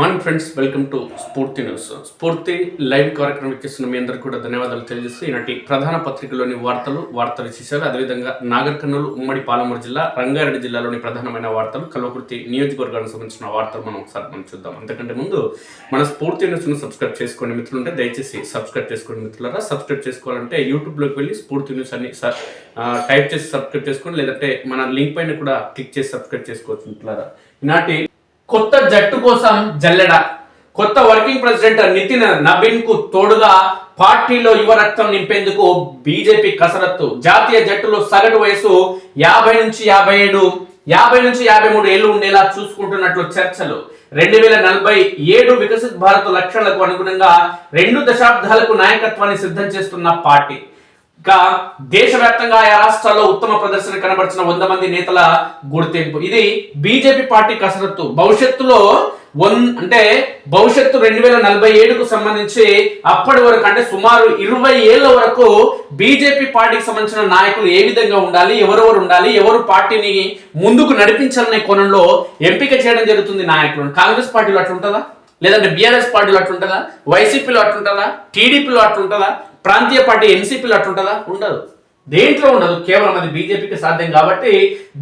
Morning friends, welcome to స్ఫూర్తి news. స్ఫూర్తి live కార్యక్రమం ఇచ్చేస్తున్న మీ అందరికీ కూడా ధన్యవాదాలు తెలియజేస్తూ ఈనాటి ప్రధాన పత్రికలోని వార్తా విశేషాలు, అదేవిధంగా నాగర్ కర్నూలు, ఉమ్మడి పాలమూరు జిల్లా, రంగారెడ్డి జిల్లాలోని ప్రధానమైన వార్తలు, కల్వకుర్తి నియోజకవర్గానికి సంబంధించిన వార్తలు మనం చూద్దాం. అంతకంటే ముందు మన స్ఫూర్తి న్యూస్ను సబ్స్క్రైబ్ చేసుకోండి మిత్రులుంటే దయచేసి సబ్స్క్రైబ్ చేసుకోండి మిత్రులారా. సబ్స్క్రైబ్ చేసుకోవాలంటే యూట్యూబ్లోకి వెళ్ళి స్ఫూర్తి న్యూస్ అని టైప్ చేసి సబ్స్క్రైబ్ చేసుకోండి, లేదంటే మన లింక్ పైన కూడా క్లిక్ చేసి సబ్స్క్రైబ్ చేసుకోవచ్చు మిత్రులారా. ఈనాటి కొత్త జట్టు కోసం జల్లెడ. కొత్త వర్కింగ్ ప్రెసిడెంట్ నితిన్ నబీన్ కు తోడుగా పార్టీలో యువ రక్తం నింపేందుకు బీజేపీ కసరత్తు. జాతీయ జట్టులో సగటు వయసు 50 నుంచి 57, 50 నుంచి 53 ఏళ్లు ఉండేలా చూసుకుంటున్నట్లు చర్చలు. 2047 వికసిత్ భారత్ లక్ష్యాలకు అనుగుణంగా 2 దశాబ్దాలకు నాయకత్వాన్ని సిద్ధం చేస్తున్న పార్టీ. ఇక దేశవ్యాప్తంగా ఆయా రాష్ట్రాల్లో ఉత్తమ ప్రదర్శన కనబరిచిన 100 మంది నేతల గుర్తింపు. ఇది బీజేపీ పార్టీ కసరత్తు. భవిష్యత్తులో 2047కు సంబంధించి అప్పటి వరకు అంటే సుమారు 20 ఏళ్ల వరకు బీజేపీ పార్టీకి సంబంధించిన నాయకులు ఏ విధంగా ఉండాలి, ఎవరెవరు ఉండాలి, ఎవరు పార్టీని ముందుకు నడిపించాలనే కోణంలో ఎంపిక చేయడం జరుగుతుంది నాయకులను. కాంగ్రెస్ పార్టీలో అట్లుంటుందా, లేదంటే బీఆర్ఎస్ పార్టీలో అట్లుంటుందా, వైసీపీలో అట్లుంటుందా, టీడీపీలో అట్లుంటుందా, ప్రాంతీయ పార్టీ ఎన్సీపీలో అట్లుంటుందా? ఉండదు, దేంట్లో ఉండదు. కేవలం అది బీజేపీకి సాధ్యం. కాబట్టి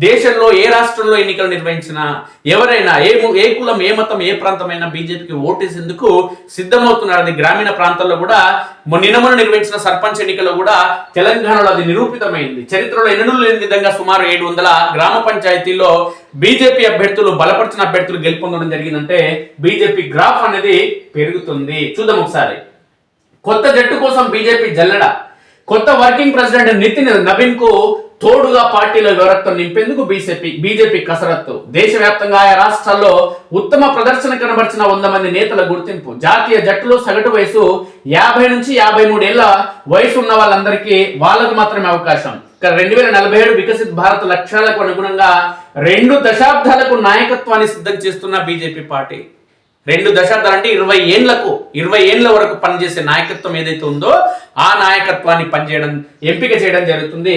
దేశంలో ఏ రాష్ట్రంలో ఎన్నికలు నిర్వహించినా ఎవరైనా ఏ కులం, ఏ మతం, ఏ ప్రాంతమైనా బీజేపీకి ఓటేసేందుకు సిద్ధమవుతున్నారు. అది గ్రామీణ ప్రాంతాల్లో కూడా నిన్నమొన్న నిర్వహించిన సర్పంచ్ ఎన్నికల్లో కూడా తెలంగాణలో అది నిరూపితమైంది. చరిత్రలో ఎన్నడూ లేని విధంగా సుమారు 700 గ్రామ పంచాయతీల్లో బీజేపీ అభ్యర్థులు, బలపరిచిన అభ్యర్థులు గెలుపొందడం జరిగిందంటే బీజేపీ గ్రాఫ్ అనేది పెరుగుతుంది. చూద్దాం ఒకసారి. కొత్త జట్టు కోసం బీజేపీ జల్లెడ. కొత్త వర్కింగ్ ప్రెసిడెంట్ నితిన్ నబీన్ కు తోడుగా పార్టీలో యువరక్తం నింపేందుకు బీజేపీ కసరత్తు. దేశవ్యాప్తంగా ఆయా రాష్ట్రాల్లో ఉత్తమ ప్రదర్శన కనబరిచిన 100 మంది నేతల గుర్తింపు. జాతీయ జట్టులో సగటు వయసు 50 నుంచి 53 ఏళ్ల వయసు ఉన్న వాళ్ళకు మాత్రమే అవకాశం. 2047 వికసిత్ భారత్ లక్ష్యాలకు అనుగుణంగా 2 దశాబ్దాలకు నాయకత్వాన్ని సిద్ధం చేస్తున్న బీజేపీ పార్టీ. 2 దశాబ్దాలు అంటే 20 ఏళ్ల వరకు పనిచేసే నాయకత్వం ఏదైతే ఉందో ఆ నాయకత్వాన్ని ఎంపిక చేయడం జరుగుతుంది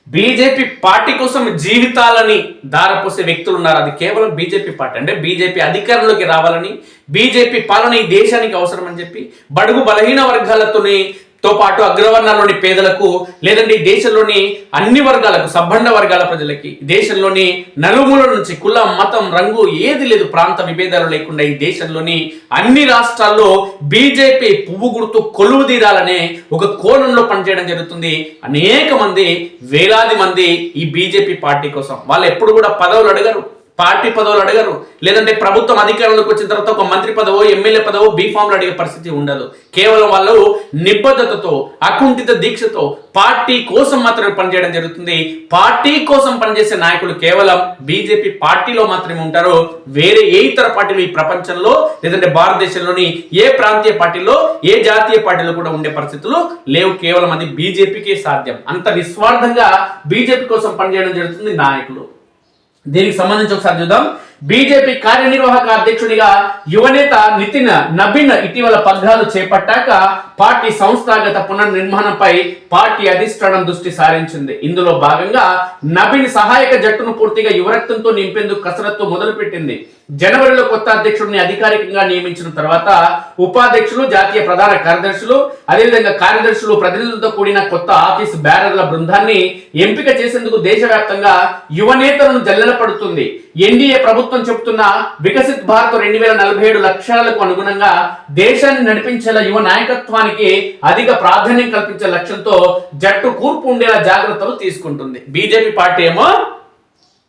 బీజేపీ పార్టీ కోసం జీవితాలని దారపోసే వ్యక్తులు ఉన్నారు. అది కేవలం బీజేపీ పార్టీ. అంటే బీజేపీ అధికారంలోకి రావాలని, బీజేపీ పాలన ఈ దేశానికి అవసరం అని చెప్పి బడుగు బలహీన వర్గాలతో పాటు అగ్రవర్ణాల్లోని పేదలకు, లేదంటే ఈ దేశంలోని అన్ని వర్గాలకు, సబ్బండ వర్గాల ప్రజలకి, దేశంలోని నలుమూల నుంచి కులం, మతం, రంగు ఏది లేదు, ప్రాంత విభేదాలు లేకుండా ఈ దేశంలోని అన్ని రాష్ట్రాల్లో బీజేపీ పువ్వు గుర్తు కొలువు తీరాలనే ఒక కోణంలో పనిచేయడం జరుగుతుంది. అనేక మంది, వేలాది మంది ఈ బీజేపీ పార్టీ కోసం. వాళ్ళు ఎప్పుడు కూడా పదవులు అడగరు, పార్టీ పదవులు అడగరు, లేదంటే ప్రభుత్వం అధికారంలోకి వచ్చిన తర్వాత ఒక మంత్రి పదవో, ఎమ్మెల్యే పదవో, బీఫామ్లు అడిగే పరిస్థితి ఉండదు. కేవలం వాళ్ళు నిబద్ధతతో, అకుంఠిత దీక్షతో పార్టీ కోసం మాత్రమే పనిచేయడం జరుగుతుంది. పార్టీ కోసం పనిచేసే నాయకులు కేవలం బీజేపీ పార్టీలో మాత్రమే ఉంటారు. వేరే ఏ ఇతర పార్టీలు ఈ ప్రపంచంలో, లేదంటే భారతదేశంలోని ఏ ప్రాంతీయ పార్టీలో, ఏ జాతీయ పార్టీలో కూడా ఉండే పరిస్థితులు లేవు. కేవలం అది బీజేపీకే సాధ్యం. అంత నిస్వార్థంగా బీజేపీ కోసం పనిచేయడం జరుగుతుంది నాయకులు. దీనికి సంబంధించి ఒకసారి చూద్దాం. బీజేపీ కార్యనిర్వాహక అధ్యక్షుడిగా యువనేత నితిన్ నబీన్ ఇటీవల పగ్గాలు చేపట్టాక పార్టీ సంస్థాగత పునర్నిర్మాణంపై పార్టీ అధిష్టానం దృష్టి సారించింది. ఇందులో భాగంగా నబీన్ సహాయక జట్టును పూర్తిగా యువరక్తంతో నింపేందుకు కసరత్తు మొదలుపెట్టింది. జనవరిలో కొత్త అధ్యక్షుడిని అధికారికంగా నియమించిన తర్వాత ఉపాధ్యక్షులు, జాతీయ ప్రధాన కార్యదర్శులు, అదేవిధంగా కార్యదర్శులు, ప్రతినిధులతో కూడిన కొత్త ఆఫీస్ బ్యారర్ల బృందాన్ని ఎంపిక చేసేందుకు దేశవ్యాప్తంగా యువనేతలను జల్లెడ పడుతుంది. ఎన్డీఏ ప్రభుత్వం చెబుతున్న వికసిత్ భారత్ 2047 లక్ష్యాలకు అనుగుణంగా దేశాన్ని నడిపించేలా యువ నాయకత్వానికి అధిక ప్రాధాన్యం కల్పించే లక్ష్యంతో జట్టు కూర్పు ఉండేలా జాగ్రత్తలు తీసుకుంటుంది. బీజేపీ పార్టీ ఏమో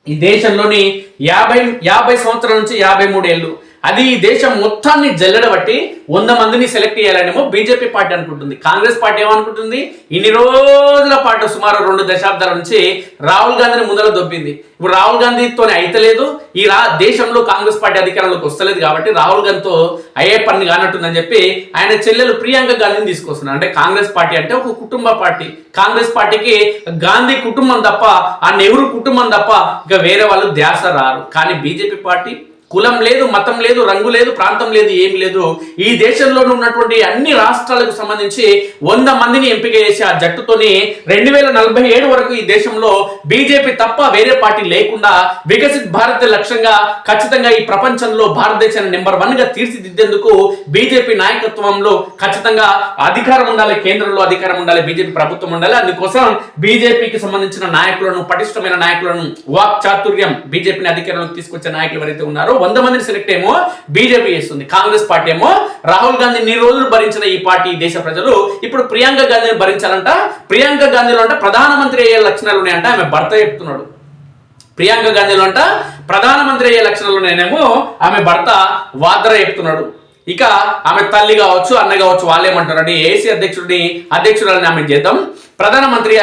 ఈ దేశంలోని 50 సంవత్సరాల నుంచి 53 ఏళ్ళు, అది ఈ దేశం మొత్తాన్ని జల్లెడబట్టి 100 మందిని సెలెక్ట్ చేయాలనేమో బీజేపీ పార్టీ అనుకుంటుంది. కాంగ్రెస్ పార్టీ ఏమనుకుంటుంది? ఇన్ని రోజుల పాటు సుమారు 2 దశాబ్దాల నుంచి రాహుల్ గాంధీని ముందర దొబ్బింది. ఇప్పుడు రాహుల్ గాంధీతోనే అయితలేదు, ఈ దేశంలో కాంగ్రెస్ పార్టీ అధికారంలోకి వస్తలేదు. కాబట్టి రాహుల్ గాంధీతో అయ్యే పని కానట్టుందని చెప్పి ఆయన చెల్లెలు ప్రియాంక గాంధీని తీసుకొస్తున్నారు. అంటే కాంగ్రెస్ పార్టీ అంటే ఒక కుటుంబ పార్టీ. కాంగ్రెస్ పార్టీకి గాంధీ కుటుంబం తప్ప, ఆ నెహ్రూ కుటుంబం తప్ప ఇక వేరే వాళ్ళు ధ్యాస రారు. కానీ బీజేపీ పార్టీ కులం లేదు, మతం లేదు, రంగు లేదు, ప్రాంతం లేదు, ఏమి లేదు. ఈ దేశంలో ఉన్నటువంటి అన్ని రాష్ట్రాలకు సంబంధించి 100 మందిని ఎంపిక చేసి ఆ జట్టుతోని 2047 వరకు ఈ దేశంలో బీజేపీ తప్ప వేరే పార్టీ లేకుండా వికసిత్ భారత్ లక్ష్యంగా ఖచ్చితంగా ఈ ప్రపంచంలో భారతదేశాన్ని నెంబర్ 1 గా తీర్చిదిద్దేందుకు బీజేపీ నాయకత్వంలో ఖచ్చితంగా అధికారం ఉండాలి, కేంద్రంలో అధికారం ఉండాలి, బీజేపీ ప్రభుత్వం ఉండాలి. అందుకోసం బీజేపీకి సంబంధించిన నాయకులను, పటిష్టమైన నాయకులను, వాక్ చాతుర్యం బీజేపీని అధికారంలోకి తీసుకొచ్చే నాయకులు ఎవరైతే ఉన్నారో 100 మందిని సెలెక్ట్ ఏమో బీజేపీ చేస్తుంది. కాంగ్రెస్ పార్టీ ఏమో రాహుల్ గాంధీ 2 రోజులు భరించిన ఈ పార్టీ దేశ ప్రజలు ఇప్పుడు ప్రియాంక గాంధీని భరించాలంట. ప్రియాంక గాంధీలో అంటే ప్రధానమంత్రి అయ్యే లక్షణాలు ఉన్నాయంట. ఆమె భర్త చెప్తున్నాడు. ప్రియాంక గాంధీలో అంట ప్రధానమంత్రి అయ్యే లక్షణాలు ఉన్నాయనేమో ఆమె భర్త వాద్రా చెప్తున్నాడు. ఇక ఆమె తల్లి కావచ్చు, అన్న కావచ్చు, వాళ్ళేమంటారండి ఏసీ అధ్యక్షురాలని ఆమె చేద్దాం, ప్రధానమంత్రి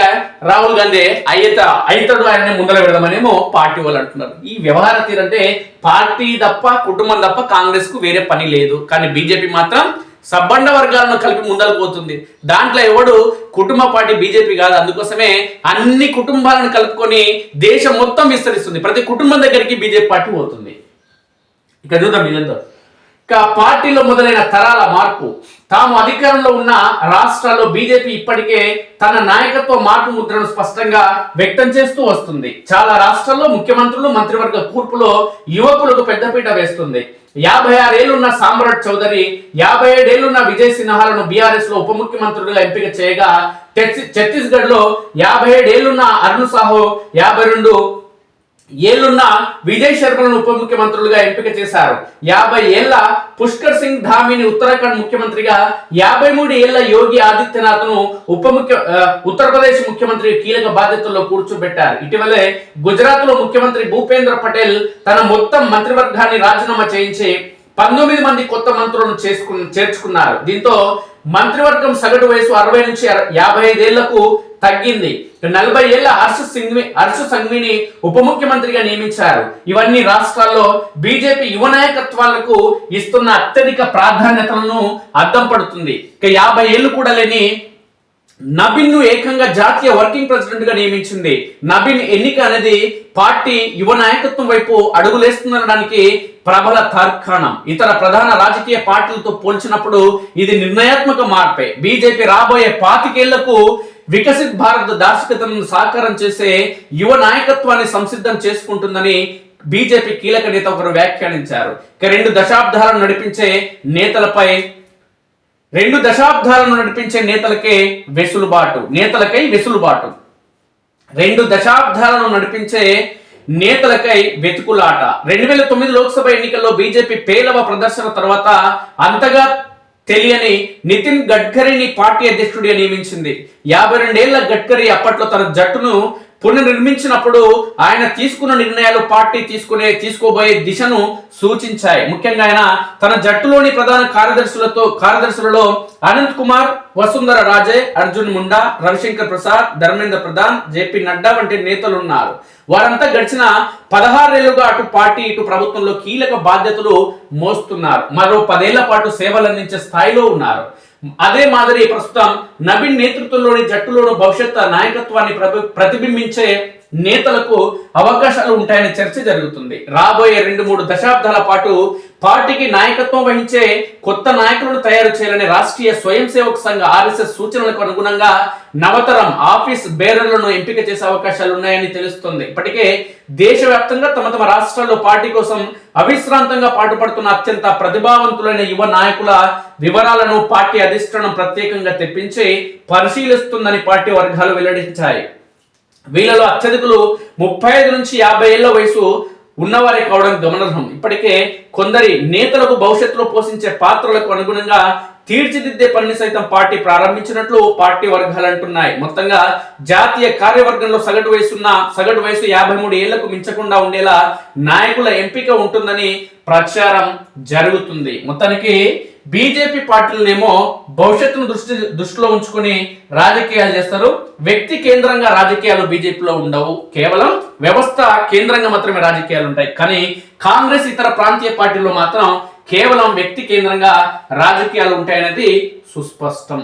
రాహుల్ గాంధీ అయితాడు, ఆయన్ని ముందర పెడదామనేమో పార్టీ వాళ్ళు అంటున్నారు. ఈ వ్యవహార తీరంటే పార్టీ తప్ప, కుటుంబం తప్ప కాంగ్రెస్ కు వేరే పని లేదు. కానీ బీజేపీ మాత్రం సబ్బండ వర్గాలను కలిపి ముందరకు పోతుంది. దాంట్లో ఎవడు కుటుంబ పార్టీ బీజేపీ కాదు. అందుకోసమే అన్ని కుటుంబాలను కలుపుకొని దేశం మొత్తం విస్తరిస్తుంది. ప్రతి కుటుంబం దగ్గరికి బీజేపీ పార్టీ పోతుంది. ఇక చూద్దాం వీళ్ళంతా. ఇక పార్టీలో మొదలైన తరాల మార్పు. తాము అధికారంలో ఉన్న రాష్ట్రాల్లో బీజేపీ ఇప్పటికే తన నాయకత్వ మార్పు ముద్రను స్పష్టంగా వ్యక్తం చేస్తూ వస్తుంది. చాలా రాష్ట్రాల్లో ముఖ్యమంత్రులు, మంత్రివర్గ కూర్పులో యువకులకు పెద్దపీట వేస్తుంది. 56 ఏళ్లున్న సామ్రాట్ చౌదరి, 57 ఏళ్లున్న విజయ్ సిన్హాలను బీఆర్ఎస్ లో ఉప ముఖ్యమంత్రులుగా ఎంపిక చేయగా, ఛత్తీస్గఢ్ లో 57 ఏళ్లున్న అరుణ్ సాహు, 52 ఏళ్లున్న విజయ్ శర్మలను ఉప ముఖ్యమంత్రులుగా ఎంపిక చేశారు. 50 ఏళ్ల పుష్కర్ సింగ్ ధామిని ఉత్తరాఖండ్ ముఖ్యమంత్రిగా, 53 ఏళ్ల యోగి ఆదిత్యనాథ్ ను ఉత్తరప్రదేశ్ ముఖ్యమంత్రి కీలక బాధ్యతల్లో కూర్చోబెట్టారు. ఇటీవలే గుజరాత్ లో ముఖ్యమంత్రి భూపేంద్ర పటేల్ తన మొత్తం మంత్రివర్గాన్ని రాజీనామా చేయించి 19 మంది కొత్త మంత్రులను చేర్చుకున్నారు. దీంతో మంత్రివర్గం సగటు వయసు 60 నుంచి 55 ఏళ్లకు తగ్గింది. 40 ఏళ్ల హర్ష సంఘ్విని ఉప ముఖ్యమంత్రిగా నియమించారు. ఇవన్నీ రాష్ట్రాల్లో బీజేపీ యువ నాయకత్వాలకు ఇస్తున్న అత్యధిక ప్రాధాన్యతలను అద్దం పడుతుంది. ఇక 50 ఏళ్లు కూడా లేని నబీన్ ను ఏకంగా జాతీయ వర్కింగ్ ప్రెసిడెంట్ గా నియమించింది. నబీన్ ఎన్నిక అనేది పార్టీ యువ నాయకత్వం వైపు అడుగులేస్తుందనడానికి ప్రబల తార్కాణం. ఇతర ప్రధాన రాజకీయ పార్టీలతో పోల్చినప్పుడు ఇది నిర్ణయాత్మక మార్పే. బీజేపీ రాబోయే 25 ఏళ్లకు వికసిత్ భారత్ దార్శనికతను సాకారం చేసే యువ నాయకత్వాన్ని సంసిద్ధం చేసుకుంటుందని బీజేపీ కీలక నేత ఒకరు వ్యాఖ్యానించారు. ఇక 2 దశాబ్దాలను నడిపించే నేతలకై వెసులుబాటు. 2 దశాబ్దాలను నడిపించే నేతలకై వెతుకులాట. 2009 లోక్సభ ఎన్నికల్లో బీజేపీ పేలవ ప్రదర్శన తర్వాత అంతగా తెలియని నితిన్ గడ్కరీని పార్టీ అధ్యక్షుడిగా నియమించింది. 52 ఏళ్ల గడ్కరీ అప్పట్లో తన జట్టును పునర్నిర్మించినప్పుడు ఆయన తీసుకున్న నిర్ణయాలు పార్టీ తీసుకోబోయే దిశను సూచించాయి. ముఖ్యంగా ఆయన తన జట్టులోని ప్రధాన కార్యదర్శులలో అనంత్ కుమార్, వసుంధర రాజే, అర్జున్ ముండా, రవిశంకర్ ప్రసాద్, ధర్మేంద్ర ప్రధాన్, జేపీ నడ్డా వంటి నేతలు ఉన్నారు. వారంతా గడిచిన 16 ఏళ్లుగా అటు పార్టీ ఇటు ప్రభుత్వంలో కీలక బాధ్యతలు మోస్తున్నారు. మరో 10 ఏళ్ల పాటు సేవలు అందించే స్థాయిలో ఉన్నారు. అదే మాదిరి ప్రస్తుతం నబీన్ నేతృత్వంలోని జట్టులోని భవిష్యత్ నాయకత్వాన్ని ప్రతిబింబించే నేతలకు అవకాశాలు ఉంటాయని చర్చ జరుగుతుంది. రాబోయే 2-3 దశాబ్దాల పాటు పార్టీకి నాయకత్వం వహించే కొత్త నాయకులను తయారు చేయాలని రాష్ట్రీయ స్వయం సేవక్ సంఘ RSS సూచనలకు అనుగుణంగా నవతరం ఆఫీస్ బేరర్లను ఎంపిక చేసే అవకాశాలు ఉన్నాయని తెలుస్తుంది. ఇప్పటికే దేశవ్యాప్తంగా తమ రాష్ట్రాల్లో పార్టీ కోసం అవిశ్రాంతంగా పాటుపడుతున్న అత్యంత ప్రతిభావంతులైన యువ నాయకుల వివరాలను పార్టీ అధిష్టానం ప్రత్యేకంగా తెప్పించి పరిశీలిస్తుందని పార్టీ వర్గాలు వెల్లడించాయి. వీళ్ళలో అత్యధికులు 35 నుంచి 50 ఏళ్ల వయసు ఉన్నవారే కావడం గమనార్హం. ఇప్పటికే కొందరి నేతలకు భవిష్యత్తులో పోషించే పాత్రలకు అనుగుణంగా తీర్చిదిద్దే పనిని సైతం పార్టీ ప్రారంభించినట్లు పార్టీ వర్గాలు అంటున్నాయి. మొత్తంగా జాతీయ కార్యవర్గంలో సగటు వయసు 53 ఏళ్లకు మించకుండా ఉండేలా నాయకుల ఎంపిక ఉంటుందని ప్రచారం జరుగుతుంది. మొత్తానికి బీజేపీ పార్టీలనేమో భవిష్యత్తును దృష్టిలో ఉంచుకొని రాజకీయాలు చేస్తారు. వ్యక్తి కేంద్రంగా రాజకీయాలు బీజేపీలో ఉండవు. కేవలం వ్యవస్థ కేంద్రంగా మాత్రమే రాజకీయాలు ఉంటాయి. కానీ కాంగ్రెస్ ఇతర ప్రాంతీయ పార్టీల్లో మాత్రం కేవలం వ్యక్తి కేంద్రంగా రాజకీయాలు ఉంటాయనేది సుస్పష్టం.